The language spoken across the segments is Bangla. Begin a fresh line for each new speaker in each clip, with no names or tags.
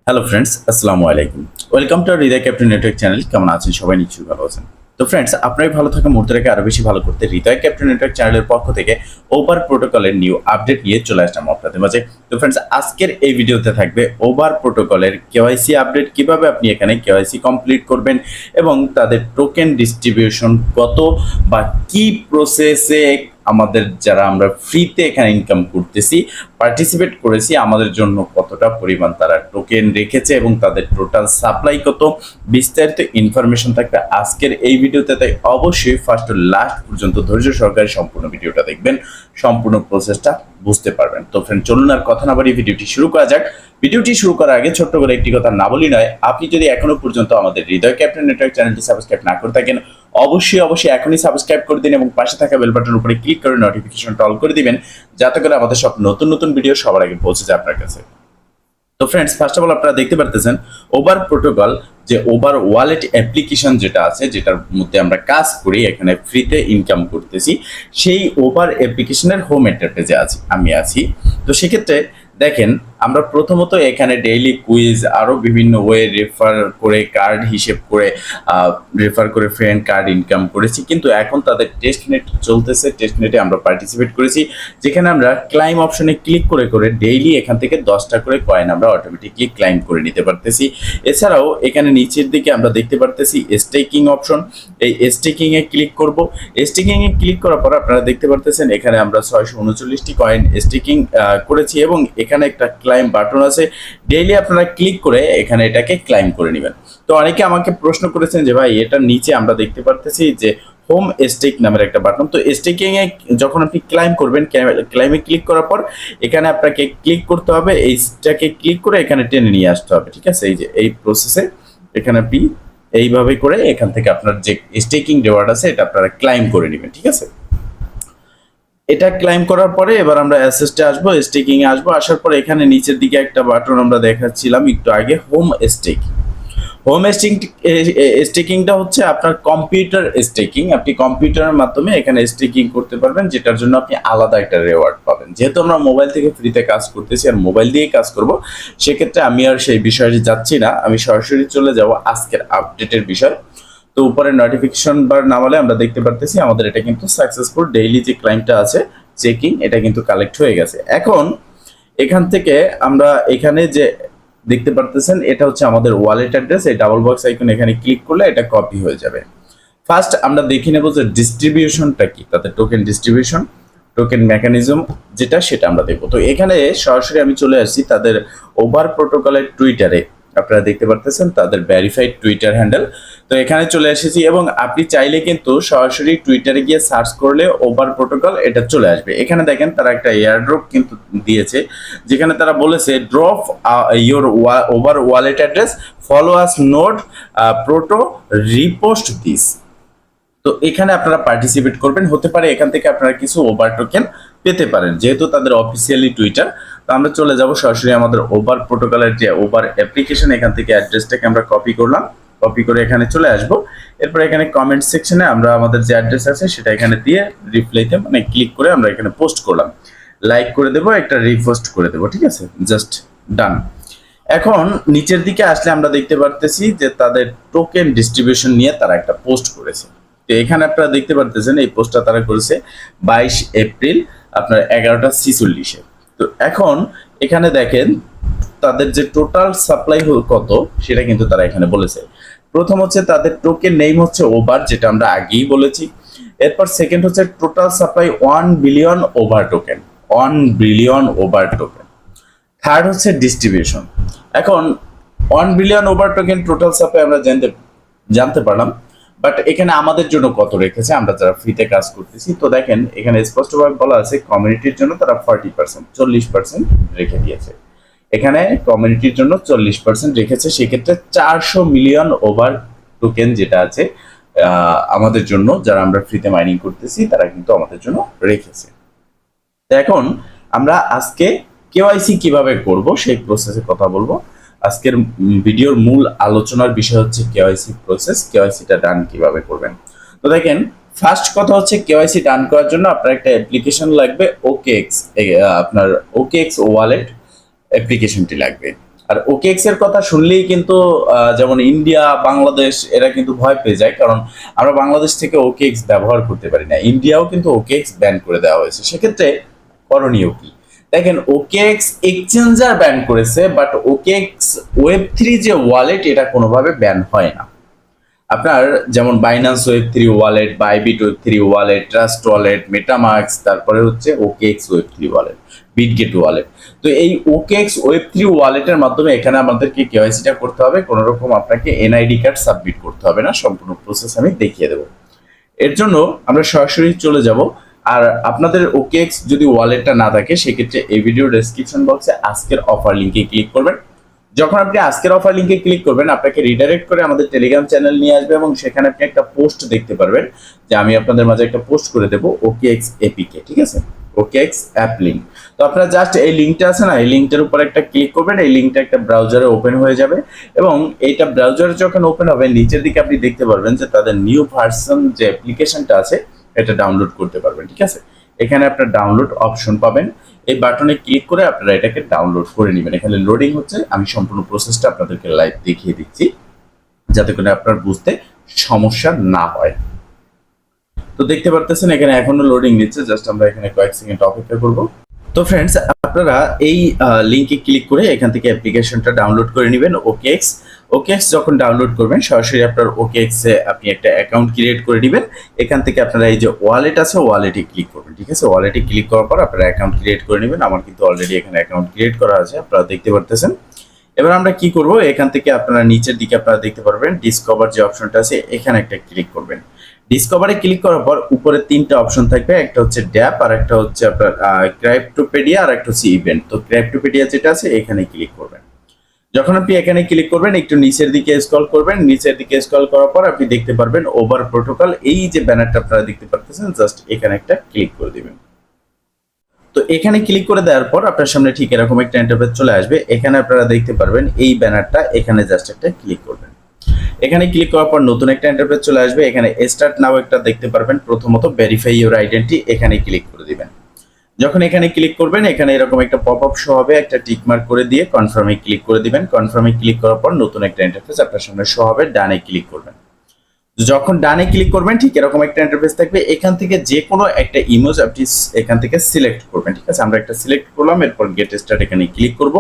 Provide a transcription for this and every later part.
হ্যালো ফ্রেন্ডস, আসসালামু আলাইকুম। Welcome to Hridoy captain network channel. কেমন আছেন সবাই? নিশ্চয়ই ভালো আছেন। তো ফ্রেন্ডস, আপনার ভালো থাকা মুহূর্তটাকে আরো বেশি ভালো করতে হৃদয় ক্যাপ্টেন নেটওয়ার্ক চ্যানেলের পক্ষ থেকে ওভার প্রোটোকলের নিউ আপডেট নিয়ে চলে আসলাম আপনাদের মাঝে। তো ফ্রেন্ডস, আজকের এই ভিডিওতে থাকবে ওভার প্রোটোকলের কেওয়াইসি আপডেট, কিভাবে আপনি এখানে কেওয়াইসি কমপ্লিট করবেন এবং তাদের টোকেন ডিস্ট্রিবিউশন কত বা কি প্রসেসে আমাদের যারা আমরা ফ্রিতে এখানে ইনকাম করতেছি, পার্টিসিপেট করেছি, আমাদের জন্য কতটা পরিমাণ তারা টোকেন রেখেছে এবং তাদের টোটাল সাপ্লাই কত, বিস্তারিত ইনফরমেশন থাকবে আজকের এই ভিডিওতে। তাই অবশ্যই ফার্স্ট টু লাস্ট পর্যন্ত ধৈর্য সহকারে সম্পূর্ণ ভিডিওটা দেখবেন, সম্পূর্ণ প্রসেসটা বুঝতে পারবেন। তো ফ্রেন্ড, চলুন আর কথা না বাড়িয়ে ভিডিওটি শুরু করা যাক। ভিডিওটি শুরু করার আগে ছোট্ট করে একটি কথা না বলি নয়, আপনি যদি এখনো পর্যন্ত আমাদের হৃদয় ক্যাপ্টেন নেটওয়ার্ক চ্যানেলটি সাবস্ক্রাইব না করে থাকেন, অবশ্যই এখনই সাবস্ক্রাইব করে দিন এবং পাশে থাকা বেল বাটনের উপরে ক্লিক করে নোটিফিকেশনটা অল করে দিবেন, যাতে করে আমাদের সব নতুন নতুন ভিডিও সবার আগে পৌঁছে যায় আপনার কাছে। তো ফ্রেন্ডস, ফার্স্ট অফ অল আপনারা দেখতে পারতেছেন ওভার প্রোটোকল, যে ওভার ওয়ালেট অ্যাপ্লিকেশন যেটা আছে, যেটার মধ্যে আমরা কাজ করি, এখানে ফ্রিতে ইনকাম করতেছি, সেই ওভার অ্যাপ্লিকেশনের হোম ইন্টারফেসে আমি আছি। তো সেক্ষেত্রে দেখেন, আমরা প্রথমত এখানে ডেইলি কুইজ, আরও বিভিন্ন ওয়ে রেফার করে কার্ড হিসেব করে রেফার করে ফ্রেন্ড কার্ড ইনকাম করেছি। কিন্তু এখন তাদের টেস্ট নেট চলতেছে, টেস্ট নেটে আমরা পার্টিসিপেট করেছি, যেখানে আমরা ক্লাইম অপশনে ক্লিক করে করে ডেইলি এখান থেকে 10টা করে কয়েন আমরা অটোমেটিকলি ক্লাইম করে নিতে পারতেছি। এছাড়াও এখানে নিচের দিকে আমরা দেখতে পারতেছি স্টেকিং অপশন। এই স্টেকিং এ ক্লিক করব। স্টেকিং এ ক্লিক করার পর আপনারা দেখতে পারতেছেন এখানে আমরা 639টি কয়েন স্টেকিং করেছি এবং এখানে একটা ক্লাইম বাটন আছে। ডেইলি আপনারা ক্লিক করে এখানে এটাকে ক্লাইম করে নেবেন। তো অনেকে আমাকে প্রশ্ন করেছেন যে ভাই, এটার নিচে আমরা দেখতে পারতেছি যে হোম স্টেক নামের একটা বাটন। তো স্টেকিং এ যখন আপনি ক্লাইম করবেন, ক্লাইমে ক্লিক করার পর এখানে আপনাকে ক্লিক করতে হবে, এইটাকে ক্লিক করে এখানে টেনে নিয়ে আসতে হবে। ঠিক আছে, এই যে এই প্রসেসে এখানে আপনি এইভাবে করে এখান থেকে আপনার যে স্টেকিং রিওয়ার্ড আছে এটা আপনারা ক্লাইম করে নেবেন। ঠিক আছে, এটা ক্লাইম করার পরে এবার আমরা অ্যাসেস্টে আসবো, স্টেকিং এ আসবো। আসার পরে এখানে নিচের দিকে একটা বাটন আমরা দেখাচ্ছিলাম একটু আগে, হোম স্টেকিং। হোম স্টেকিংটা হচ্ছে আপনার কম্পিউটার স্টেকিং। আপনি কম্পিউটারের মাধ্যমে এখানে স্টেকিং করতে পারবেন, যেটার জন্য আপনি আলাদা একটা রেওয়ার্ড পাবেন। যেহেতু আমরা মোবাইল থেকে ফ্রিতে কাজ করতেছি আর মোবাইল দিয়েই কাজ করব, সেক্ষেত্রে আমি আর সেই বিষয়ে যাচ্ছি না, আমি সরাসরি চলে যাব আজকের আপডেটের বিষয়। তো উপরে নোটিফিকেশন বার নামালে আমরা দেখতে পারতেছি আমাদের এটা কিন্তু সাকসেসফুল, ডেইলি যে ক্লাইমটা আছে চেকিং, এটা কিন্তু কালেক্ট হয়ে গেছে। এখন এখান থেকে আমরা এখানে যে দেখতে পারতেছেন এটা হচ্ছে আমাদের ওয়ালেট অ্যাড্রেস। এই ডাবল বক্স আইকন এখানে ক্লিক করলে এটা কপি হয়ে যাবে। ফার্স্ট আমরা দেখে নেব যে ডিস্ট্রিবিউশনটা কি, তাদের টোকেন ডিস্ট্রিবিউশন, টোকেন মেকানিজম যেটা, সেটা আমরা দেখব। তো এখানে সরাসরি আমি চলে আসছি তাদের ওভার প্রোটোকলের টুইটারে। আপনারা দেখতে পারতেছেন তাদের ভেরিফাইড টুইটার হ্যান্ডেল। তো এখানে চলে এসেছি এবং আপনি চাইলে কিন্তু সরাসরি টুইটারে গিয়ে সার্চ করলে ওভার প্রোটোকল এটা চলে আসবে। এখানে দেখেন তারা একটা এয়ারড্রপ কিন্তু দিয়েছে, যেখানে তারা বলেছে drop your over wallet address, follow us note proto, repost this. তো এখানে আপনারা পার্টিসিপেট করবেন, হতে পারে এখান থেকে আপনারা কিছু ওভার টোকেন পেতে পারেন, যেহেতু তাদের অফিসিয়ালি টুইটার। তো আমরা চলে যাব সরাসরি আমাদের ওভার প্রোটোকলের যে ওভার অ্যাপ্লিকেশন, এখান থেকে অ্যাড্রেসটাকে আমরা কপি করলাম, কপি করে এখানে চলে আসব। এরপর এখানে কমেন্ট সেকশনে আমরা আমাদের যে অ্যাড্রেস আছে সেটা এখানে দিয়ে রিপ্লাইতে মানে ক্লিক করে আমরা এখানে পোস্ট করলাম, লাইক করে দেবো, একটা রিপোস্ট করে দেবো। ঠিক আছে, জাস্ট ডান। এখন নিচের দিকে আসলে আমরা দেখতে পারতেছি যে তাদের টোকেন ডিস্ট্রিবিউশন নিয়ে তারা একটা পোস্ট করেছে। তো এখানে আপনারা দেখতে পারতেছেন এই পোস্টটা তারা করেছে 22 এপ্রিল আপনার 11টা 46-এ। তো এখন এখানে দেখেন তাদের যে টোটাল সাপ্লাই কত সেটা কিন্তু তারা এখানে বলেছে। প্রথম হচ্ছে তাদের টোকেন নেম হচ্ছে ওভার, যেটা আমরা আগেই বলেছি। এরপর সেকেন্ড হচ্ছে total supply 1 billion over token, 1 billion over token. Third হচ্ছে ডিস্ট্রিবিউশন। এখন 1 billion over token total supply আমরা জানতে পারলাম, বাট এখানে আমাদের জন্য কত রেখেছে আমরা যারা ফ্রিতে কাজ করতেছি। তো দেখেন এখানে স্পষ্টভাবে বলা আছে কমিউনিটির জন্য তারা 40%, 40% রেখে দিয়েছে। এখানে কমিউনিটির জন্য 40% রেখেছে, সেক্ষেত্রে 400 মিলিয়ন ওভার টোকেন যেটা আছে আমাদের জন্য, যারা আমরা ফ্রিতে মাইনিং করতেছি তারা কিন্তু আমাদের জন্য রেখেছে। তো এখন আমরা আজকে কেওয়াইসি কিভাবে করব সেই প্রসেসে কথা বলবো। আজকের ভিডিওর মূল আলোচনার বিষয় হচ্ছে কেওয়াইসি প্রসেস, কেওয়াইসিটা ডান কিভাবে করবেন। তো দেখেন, ফার্স্ট কথা হচ্ছে কেওয়াইসি ডান করার জন্য আপনার একটা অ্যাপ্লিকেশন লাগবে, ওকেএক্স। আপনার ওকেএক্স ওয়ালেট অ্যাপ্লিকেশনটি লাগবে। আর ওকেএক্স এর কথা শুনলেই কিন্তু যেমন ইন্ডিয়া, বাংলাদেশ এরা কিন্তু ভয় পেয়ে যায়, কারণ আমরা বাংলাদেশ থেকে ওকেএক্স ব্যবহার করতে পারি না। ইন্ডিয়াও কিন্তু ওকেএক্স ব্যান করে দেওয়া হয়েছে। সেক্ষেত্রে করণীয় কি? দেখেন, ওকেএক্স এক্সচেঞ্জার ব্যান করেছে, বাট ওকেএক্স ওয়েব3 যে ওয়ালেট এটা কোনোভাবে ব্যান হয় না। আপনার যেমন Binance ওয়েব3 wallet, Bybit ওয়েব3 wallet, trust wallet, MetaMask, তারপরে হচ্ছে ওকেএক্স ওয়েব3 ওয়ালেট, বিটগেট ওয়ালেট। তো এই ওকেএক্স ওয়েব3 ওয়ালেটের মাধ্যমে এখানে আমাদেরকে কেওয়াইসিটা করতে হবে, কোনো রকম আপনাকে এনআইডি কার্ড সাবমিট করতে হবে না। সম্পূর্ণ প্রসেস আমি দেখিয়ে দেবো। এর জন্য আমরা সরাসরি চলে যাব। আর আপনাদের ওকেএক্স যদি ওয়ালেটটা না থাকে, সেক্ষেত্রে এই ভিডিও ডেসক্রিপশন বক্সে আজকের অফার লিঙ্কে ক্লিক করবেন। যখন আপনি আজকের অফার লিঙ্কে ক্লিক করবেন, আপনাকে রিডাইরেক্ট করে আমাদের টেলিগ্রাম চ্যানেল নিয়ে আসবে, এবং সেখানে আপনি একটা পোস্ট দেখতে পারবেন, যে আমি আপনাদের মাঝে একটা পোস্ট করে দেবো ওকেএক্স এপিকে, ঠিক আছে, ওকেএক্স অ্যাপ লিঙ্ক। তো আপনারা জাস্ট এই লিঙ্কটা আছে না, এই লিঙ্কটার উপর একটা ক্লিক করবেন। এই লিঙ্কটা একটা ব্রাউজারে ওপেন হয়ে যাবে, এবং এইটা ব্রাউজারে যখন ওপেন হবে, নিচের দিকে আপনি দেখতে পারবেন যে তাদের নিউ ভার্সন যে অ্যাপ্লিকেশনটা আছে এটা ডাউনলোড করতে পারবেন, ঠিক আছে। এখানে আপনার ডাউনলোড অপশন পাবেন, এই বাটনে ক্লিক করে আপনারা এটাকে ডাউনলোড করে নেবেন। এখানে লোডিং হচ্ছে, আমি সম্পূর্ণ প্রসেসটা আপনাদেরকে লাইভ দেখিয়ে দিচ্ছি, যাতে করে আপনার বুঝতে সমস্যা না হয়। তো দেখতে পারতেছেন এখানে এখনো লোডিং নিচ্ছে, জাস্ট আমরা এখানে কয়েক সেকেন্ড অপেক্ষা করব। তো ফ্রেন্ডস, আপনারা এই লিঙ্কে ক্লিক করে এখান থেকে অ্যাপ্লিকেশনটা ডাউনলোড করে নেবেন ওকেএক্স। ওকেএক্স যখন ডাউনলোড করবেন, সরাসরি আপনার ওকেএক্স এ আপনি একটা অ্যাকাউন্ট ক্রিয়েট করে নেবেন। এখান থেকে আপনারা এই যে ওয়ালেট আছে, ওয়ালেটে ক্লিক করবেন, ঠিক আছে। ওয়ালেটে ক্লিক করার পর আপনারা অ্যাকাউন্ট ক্রিয়েট করে নেবেন। আমার কিন্তু অলরেডি এখানে অ্যাকাউন্ট ক্রিয়েট করা আছে, আপনারা দেখতে পারতেছেন। এবার আমরা কি করব, এখান থেকে আপনারা নিচের দিকে আপনারা দেখতে পারবেন ডিসকভার যে অপশনটা আছে, এখানে একটা ক্লিক করবেন। ডিসকভারে ক্লিক করার পর উপরে তিনটা অপশন থাকবে, একটা হচ্ছে ড্যাপ, আর একটা হচ্ছে আপনার ক্রাইপ্টোপেডিয়া, আর একটা হচ্ছে ইভেন্ট। তো ক্রাইপ্টোপেডিয়া যেটা আছে এখানে ক্লিক করবেন। যখন আপনি এখানে ক্লিক করবেন, একটু নিচের দিকে স্ক্রল করবেন। নিচের দিকে স্ক্রল করার পর আপনি দেখতে পারবেন ওভার প্রোটোকল, এই যে ব্যানারটা আপনারা দেখতে পাচ্ছেন, জাস্ট এখানে একটা ক্লিক করে দিবেন। তো এখানে ক্লিক করে দেওয়ার পর আপনার সামনে ঠিক এরকম একটা ইন্টারফেস চলে আসবে। এখানে আপনারা দেখতে পারবেন এই ব্যানারটা, এখানে জাস্ট একটা ক্লিক করবেন। এখানে ক্লিক করার পর নতুন একটা ইন্টারফেস চলে আসবে। এখানে স্টার্ট নাও একটা দেখতে পারবেন। প্রথমত ভেরিফাই ইউর আইডেন্টি, এখানে ক্লিক করে দিবেন। যখন এখানে ক্লিক করবেন, এখানে এরকম একটা পপ আপ শো হবে, একটা টিক মার্ক করে দিয়ে কনফার্মে ক্লিক করে দিবেন। কনফার্মে ক্লিক করার পর নতুন একটা ইন্টারফেস আপনার সামনে শো হবে, ডানে ক্লিক করবেন। যখন ডানে ক্লিক করবেন, ঠিক এরকম একটা ইন্টারফেস থাকবে। এখান থেকে যে কোনো একটা ইমেজ আপনি এখান থেকে সিলেক্ট করবেন, ঠিক আছে। আমরা একটা সিলেক্ট করলাম, এরপর গেট স্টার্ট এখানে ক্লিক করব।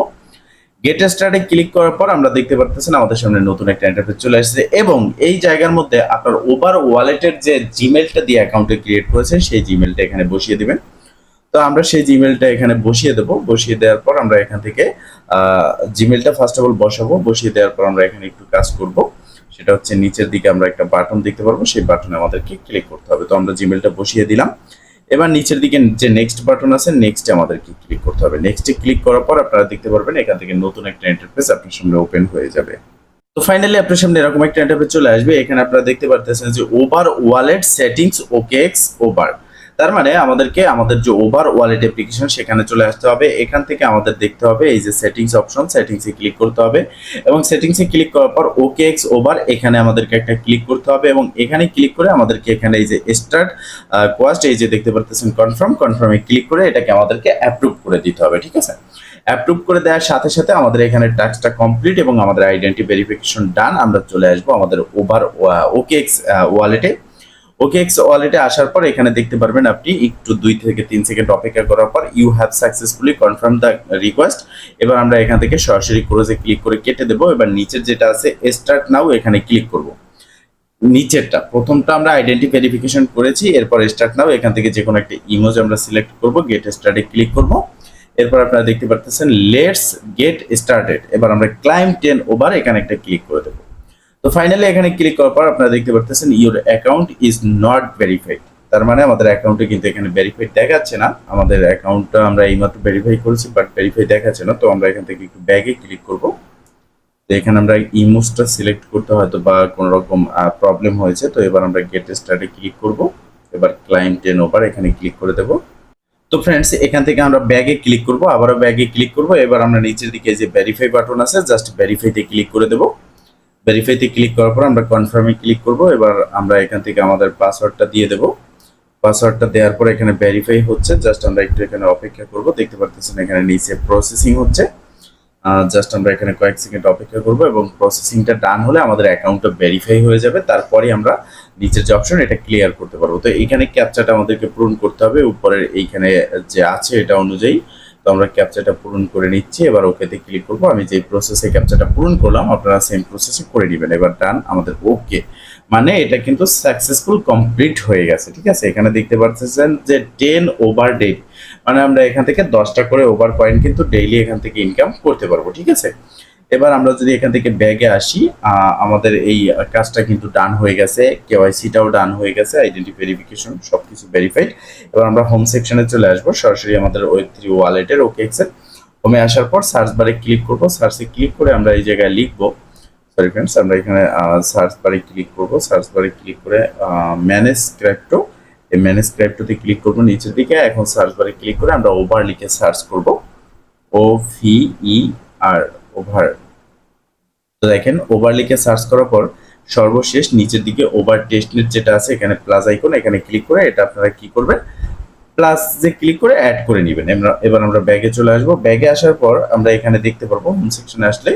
গেট স্টার্টে ক্লিক করার পর আমরা দেখতে পারতেছেন আমাদের সামনে নতুন একটা ইন্টারফেস চলে আসছে, এবং এই জায়গার মধ্যে আপনার ওভার ওয়ালেটের যে জিমেলটা দিয়ে অ্যাকাউন্টে ক্রিয়েট করেছেন, সেই জিমেলটা এখানে বসিয়ে দিবেন। তো আমরা সেই জিমেলটা এখানে বসিয়ে দেব। বসিয়ে দেওয়ার পর আমরা এখান থেকে জিমেলটা ফার্স্ট অফ অল বসাবো। বসিয়ে দেওয়ার পর আমরা এখানে একটু কাজ করব, সেটা হচ্ছে নিচের দিকে আমরা একটা বাটন দেখতে পারবো, সেই বাটনে আমাদেরকে ক্লিক করতে হবে। তো আমরা জিমেলটা বসিয়ে দিলাম। এবার নিচের দিকে যে নেক্সট বাটন আছে, নেক্সটে আমাদেরকে ক্লিক করতে হবে। নেক্সটে ক্লিক করার পর আপনারা দেখতে পারবেন এখান থেকে নতুন একটা ইন্টারফেস আপনার সামনে ওপেন হয়ে যাবে। তো ফাইনালি আপনার সামনে এরকম একটা ইন্টারফেস চলে আসবে। এখানে আপনারা দেখতে পারতেছেন যে over wallet settings OKX over. তার মানে আমাদেরকে আমাদের যে ওভার ওয়ালেট অ্যাপ্লিকেশন সেখানে চলে আসতে হবে। এখান থেকে আমাদের দেখতে হবে এই যে সেটিংস অপশন, সেটিংসে ক্লিক করতে হবে, এবং সেটিংসে ক্লিক করার পর ওকেএক্স ওভার এখানে আমাদেরকে একটা ক্লিক করতে হবে, এবং এখানে ক্লিক করে আমাদেরকে এখানে এই যে স্টার্ট কোয়াস্ট, এই যে দেখতে পারতেছেন কনফার্মে ক্লিক করে এটাকে আমাদেরকে অ্যাপ্রুভ করে দিতে হবে, ঠিক আছে। অ্যাপ্রুভ করে দেওয়ার সাথে সাথে আমাদের এখানে টাস্কটা কমপ্লিট এবং আমাদের আইডেন্টি ভেরিফিকেশন ডান। আমরা চলে আসবো আমাদের ওভার ওকেএক্স ওয়ালেটে। ওকেএক্স ওয়ালেটে আসার পর এখানে দেখতে পারবেন আপনি একটু 2 থেকে 3 সেকেন্ড অপেক্ষা করার পর you have successfully confirm the request. এবার আমরা এখান থেকে সরাসরি ক্লোজে ক্লিক করে কেটে দেবো। এবার নিচের যেটা আছে স্টার্ট নাও, এখানে ক্লিক করব। নিচেরটা প্রথমটা আমরা আইডেন্টি ভেরিফিকেশন করেছি, এরপর স্টার্ট নাও, এখান থেকে যে কোনো একটা ইমেজ আমরা সিলেক্ট করব, গেট স্টার্টে ক্লিক করব। এরপর আপনারা দেখতে পাচ্ছেন লেটস গেট স্টার্টেড। এবার আমরা ক্লাইম 10 ওভার এখানে একটা ক্লিক করে দেবো। তো ফাইনালি এখানে ক্লিক করার পর আপনারা দেখতে পাচ্ছেন your account is not verified. তার মানে আমাদের অ্যাকাউন্টে কিন্তু এখানে ভেরিফাইড দেখাচ্ছে না। আমাদের অ্যাকাউন্টটা আমরা এইমাত্র ভেরিফাই করেছি, বাট ভেরিফাই দেখাচ্ছে না। তো আমরা এখান থেকে একটু ব্যাগে ক্লিক করব। তো এখানে আমরা ইমোজটা সিলেক্ট করতে হয়তো বা কোনো রকম প্রবলেম হয়েছে। তো এবার আমরা গেট স্টার্টে ক্লিক করব। এবার ক্লাইম 10 ওভার এখানে ক্লিক করে দেব। তো ফ্রেন্ডস, এখান থেকে আমরা ব্যাগে ক্লিক করব, আবারও ব্যাগে ক্লিক করব। এবার আমরা নিচের দিকে যে ভেরিফাই বাটন আছে, জাস্ট ভেরিফাইতে ক্লিক করে দেব। ভেরিফাইতে ক্লিক করার পর আমরা কনফার্মে ক্লিক করব। এবার আমরা এখান থেকে আমাদের পাসওয়ার্ডটা দিয়ে দেব। পাসওয়ার্ডটা দেওয়ার পর এখানে ভেরিফাই হচ্ছে, জাস্ট আমরা একটু এখানে অপেক্ষা করব। দেখতে পাচ্ছেন এখানে নিচে প্রসেসিং হচ্ছে। জাস্ট আমরা এখানে কয়েক সেকেন্ড অপেক্ষা করব এবং প্রসেসিংটা ডান হলে আমাদের অ্যাকাউন্টটা ভেরিফাই হয়ে যাবে। তারপরে আমরা নিচের যে অপশন এটা ক্লিয়ার করতে পারবো। তো এইখানে ক্যাপচাটা আমাদেরকে পূরণ করতে হবে উপরের এইখানে যে আছে এটা অনুযায়ী। তো আমরা ক্যাপচাটা পূরণ করে নিচ্ছি, এবার ওকেতে ক্লিক করবো। আমি যে প্রসেসে ক্যাপচাটা পূরণ করলাম আপনারা সেম প্রসেসে করে নেবেন। এবার ডান, আমাদের ওকে, মানে এটা কিন্তু সাকসেসফুল কমপ্লিট হয়ে গেছে। ঠিক আছে, এখানে দেখতে পাচ্ছেন যে 10 ওভার ডেট, মানে আমরা এখান থেকে 10টা করে ওভার কয়েন কিন্তু ডেইলি এখান থেকে ইনকাম করতে পারবো। ঠিক আছে, এবার আমরা যদি এখান থেকে ব্যাগে আসি, আমাদের এই কাজটা কিন্তু ডান হয়ে গেছে, কেওয়াইসিটাও ডান হয়ে গেছে, আইডেন্টি ভেরিফিকেশন সবকিছু ভেরিফাইড। এবার আমরা হোম সেকশনে চলে আসবো, সরাসরি আমাদের Web3 ওয়ালেটের ওকেএক্সের হোমে আসার পর সার্চ বারে ক্লিক করব। সার্চে ক্লিক করে আমরা এই জায়গায় লিখবো, সরি ফ্রেন্ডস, আমরা এখানে সার্চ বারে ক্লিক করব। সার্চ বারে ক্লিক করে ম্যানেজ ক্রিপ্টো, এই ম্যানেজ ক্রিপ্টোতে ক্লিক করব নিচের দিকে। এখন সার্চ বারে ক্লিক করে আমরা ওভার লিখে সার্চ করব, OVER, ওভার। তো দেখেন ওভার লিখে সার্চ করার পর সর্বশেষ নিচের দিকে ওভার টেস্টনেট যেটা আছে এখানে প্লাস আইকন, এখানে ক্লিক করে এটা আপনারা কি করবেন, প্লাস যে ক্লিক করে অ্যাড করে নেবেন। এবার আমরা ব্যাগে চলে আসবো। ব্যাগে আসার পর আমরা এখানে দেখতে পারবো হোম সেকশনে আসলে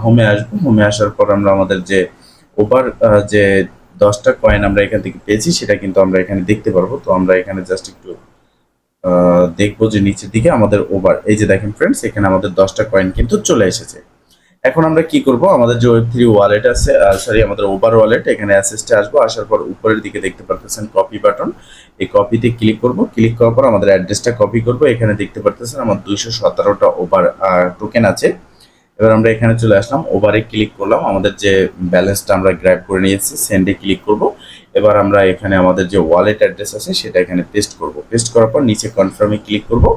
হোমে আসবো। হোমে আসার পর আমরা আমাদের যে ওভার যে 10টা কয়েন আমরা এখান থেকে পেয়েছি সেটা কিন্তু আমরা এখানে দেখতে পারবো। তো আমরা এখানে জাস্ট একটু দেখবো যে নিচের দিকে আমাদের ওভার, এই যে দেখেন ফ্রেন্ডস, এখানে আমাদের 10টা কয়েন কিন্তু চলে এসেছে। এখন আমরা কি করব, আমাদের যে Web3 ওয়ালেট আছে, সরি আমাদের ওভার ওয়ালেট, এখানে অ্যাসেসটে আসবো। আসার পর উপরের দিকে দেখতে পাচ্ছেন কপি বাটন, এই কপিতে ক্লিক করব। ক্লিক করার পর আমাদের অ্যাড্রেসটা কপি করব। এখানে দেখতে পাচ্ছেন আমার 217টা ওভার টোকেন আছে। এবার আমরা এখানে চলে আসলাম, ওভারে ক্লিক করলাম, আমাদের যে ব্যালেন্সটা আমরা গ্র্যাব করে নিয়েছি, সেন্ডে ক্লিক করব। এবার আমরা এখানে আমাদের যে ওয়ালেট অ্যাড্রেস আছে সেটা এখানে পেস্ট করব। পেস্ট করার পর নিচে কনফার্মে ক্লিক করব।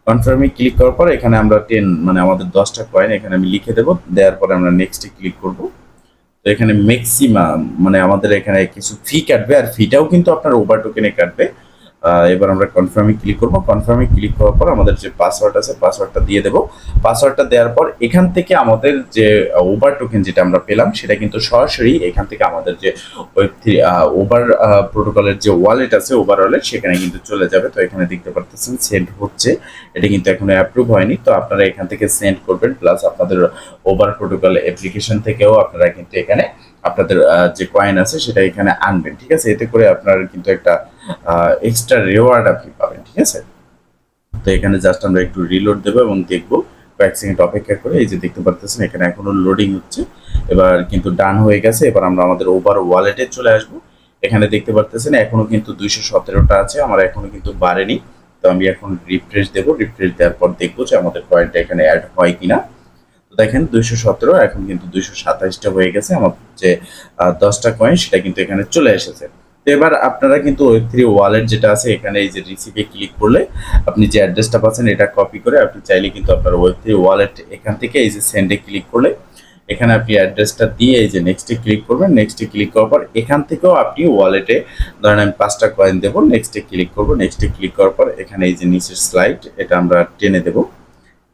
কনফার্মে ক্লিক করার পর এখানে আমরা 10 মানে আমাদের 10টা কয়েন এখানে আমি লিখে দেবো। দেওয়ার পরে আমরা নেক্সটে ক্লিক করব। তো এখানে ম্যাক্সিমাম মানে আমাদের এখানে কিছু ফি কাটবে, আর ফিটাও কিন্তু আপনার ওভার টোকেনে কাটবে। এবার আমরা কনফার্মে ক্লিক করব। কনফার্মে ক্লিক করার পর আমাদের যে পাসওয়ার্ড আছে পাসওয়ার্ডটা দিয়ে দেবো। পাসওয়ার্ডটা দেওয়ার পর এখান থেকে আমাদের যে ওভার টোকেন যেটা আমরা পেলাম সেটা কিন্তু সরাসরি এখান থেকে আমাদের যে Web3 ওভার প্রোটোকলের যে ওয়ালেট আছে, ওভার ওয়ালেট, সেখানে কিন্তু চলে যাবে। তো এখানে দেখতে পাচ্ছেন সেন্ড হচ্ছে, এটা কিন্তু এখনো অ্যাপ্রুভ হয়নি। তো আপনারা এখান থেকে সেন্ড করবেন, প্লাস আপনাদের ওভার প্রোটোকল অ্যাপ্লিকেশন থেকেও আপনারা কিন্তু এখানে আপনাদের যে কয়েন আছে সেটা এখানে আনবেন। ঠিক আছে, এতে করে আপনার কিন্তু একটা এক্সট্রা রিওয়ার্ড আপনি পাবেন। ঠিক আছে, তো এখানে জাস্ট আমরা একটু রিলোড দেবো এবং দেখবো কয়েক সেকেন্ড অপেক্ষা করে। এই যে দেখতে পাচ্ছেন এখানে এখনো লোডিং হচ্ছে, এবার কিন্তু ডান হয়ে গেছে। এবার আমরা আমাদের ওভার ওয়ালেটে চলে আসবো। এখানে দেখতে পাচ্ছেন এখনো কিন্তু 217টা আছে, আমার এখনো কিন্তু বাড়েনি। তো আমি এখন রিফ্রেশ দেবো। রিফ্রেশ দেওয়ার পর দেখবো যে আমাদের কয়েনটা এখানে অ্যাড হয় কিনা। তো দেখেন 217, এখন কিন্তু 227টা হয়ে গেছে। আমার যে 10টা কয়েন সেটা কিন্তু এখানে চলে এসেছে। তো এবার আপনারা কিন্তু Web3 ওয়ালেট যেটা আছে এখানে এই যে রিসিভে ক্লিক করলে আপনি যে অ্যাড্রেসটা পাচ্ছেন এটা কপি করে আপনি চাইলে কিন্তু আপনার Web3 ওয়ালেট এখান থেকে এই যে সেন্ডে ক্লিক করলে এখানে আপনি অ্যাড্রেসটা দিয়ে এই যে নেক্সটে ক্লিক করবেন। নেক্সটে ক্লিক করার পর এখান থেকেও আপনি ওয়ালেটে ধরেন আমি 5টা কয়েন দেবো, নেক্সটে ক্লিক করবো। নেক্সটে ক্লিক করার পর এখানে এই যে নিচের স্লাইড এটা আমরা টেনে দেবো,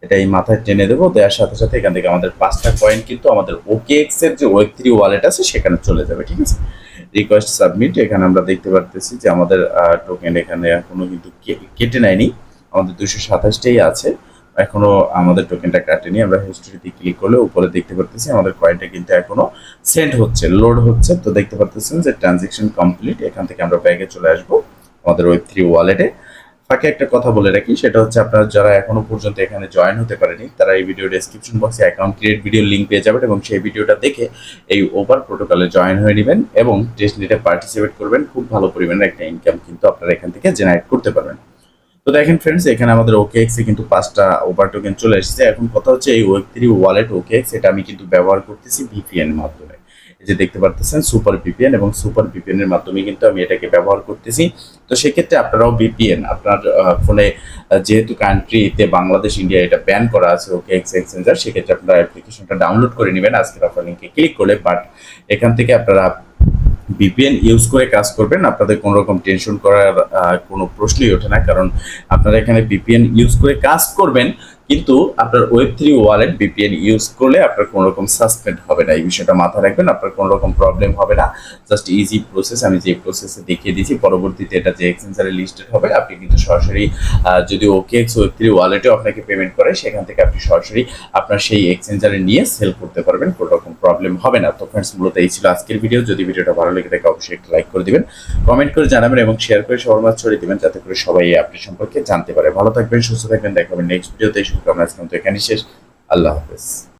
এটা এই মাথায় টেনে দেবো। দেওয়ার সাথে সাথে এখান থেকে আমাদের 5টা কয়েন কিন্তু আমাদের OKX এর যে Web3 ওয়ালেট আছে সেখানে চলে যাবে। ঠিক আছে, রিকোয়েস্ট সাবমিট, এখানে আমরা দেখতে পাচ্ছি যে আমাদের টোকেন এখানে এখনো কিন্তু কেটে নেয়নি, আমাদের 227টাই আছে, এখনো আমাদের টোকেনটা কাটেনি। আমরা হিস্ট্রিতে ক্লিক করলে উপরে দেখতে পাচ্ছি আমাদের কয়েনটা কিন্তু এখনো সেন্ড হচ্ছে, লোড হচ্ছে। তো দেখতে পাচ্ছেন যে ট্রানজেকশন কমপ্লিট। এখান থেকে আমরা ব্যাগে চলে আসবো আমাদের Web3 ওয়ালেটে। ফাঁকে একটা কথা বলে রাখি, সেটা হচ্ছে আপনারা যারা এখনো পর্যন্ত এখানে জয়েন হতে পারেনি তারা এই ভিডিও ডেসক্রিপশন বক্সে অ্যাকাউন্ট ক্রিয়েট ভিডিও লিঙ্ক পেয়ে যাবেন এবং সেই ভিডিওটা দেখে এই ওভার প্রোটোকলে জয়েন হয়ে নেবেন এবং টেস্ট নিতে পার্টিসিপেট করবেন। খুব ভালো পরিমাণের একটা ইনকাম কিন্তু আপনারা এখান থেকে জেনারেট করতে পারবেন। তো দেখেন ফ্রেন্ডস, এখানে আমাদের OKX এ কিন্তু 5টা ওভার টোকেন চলে এসেছে। এখন কথা হচ্ছে এই Web3 ওয়ালেট OKX এটা আমি কিন্তু ব্যবহার করতেছি VPN এর মাধ্যমে। এই যে দেখতে পাচ্ছেন সুপার VPN, এবং সুপার VPN এর মাধ্যমে কিন্তু আমি এটাকে ব্যবহার করতেছি। তো সেক্ষেত্রে আপনারাও VPN আপনার ফোনে, যেহেতু কান্ট্রিতে বাংলাদেশ ইন্ডিয়া এটা ব্যান করা আছে OKX এক্সচেঞ্জার, সেক্ষেত্রে আপনারা অ্যাপ্লিকেশনটা ডাউনলোড করে নেবেন আজকের অফার লিঙ্কে ক্লিক করলে। বাট এখান থেকে আপনারা VPN ইউজ করে কাজ করবেন, আপনাদের কোনো রকম টেনশন করার কোনো প্রশ্নই ওঠে না, কারণ আপনারা এখানে VPN ইউজ করে কাজ করবেন কিন্তু আপনার web three wallet VPN use করলে আপনার কোনো রকম সাসপেন্ড হবে না। এই বিষয়টা মাথায় রাখবেন, আপনার কোনো রকম প্রবলেম হবে না। জাস্ট ইজি প্রসেস, আমি যে প্রসেসে দেখিয়ে দিয়েছি, পরবর্তীতে এটা যে এক্সচেঞ্জারে লিস্টেড হবে আপনি কিন্তু সরাসরি যদি ওকেএক্স ওয়েব থ্রি ওয়ালেটেও আপনাকে পেমেন্ট করে সেখান থেকে আপনি সরাসরি আপনার সেই এক্সচেঞ্জারে নিয়ে সেল করতে পারবেন, কোনো রকম প্রবলেম হবে না। তো ফ্রেন্ডস, মূলত এই ছিল আজকের ভিডিও। যদি ভিডিওটা ভালো লেগে থাকে অবশ্যই একটা লাইক করে দিবেন, কমেন্ট করে জানাবেন এবং শেয়ার করে সবার মাঝে ছড়িয়ে দিবেন, যাতে করে সবাই এই আপডেট সম্পর্কে জানতে পারে। ভালো থাকবেন, সুস্থ থাকবেন, দেখা হবে নেক্সট ভিডিওতে। শুভকামনা, আজকে এখানে শেষ। আল্লাহ হাফেজ।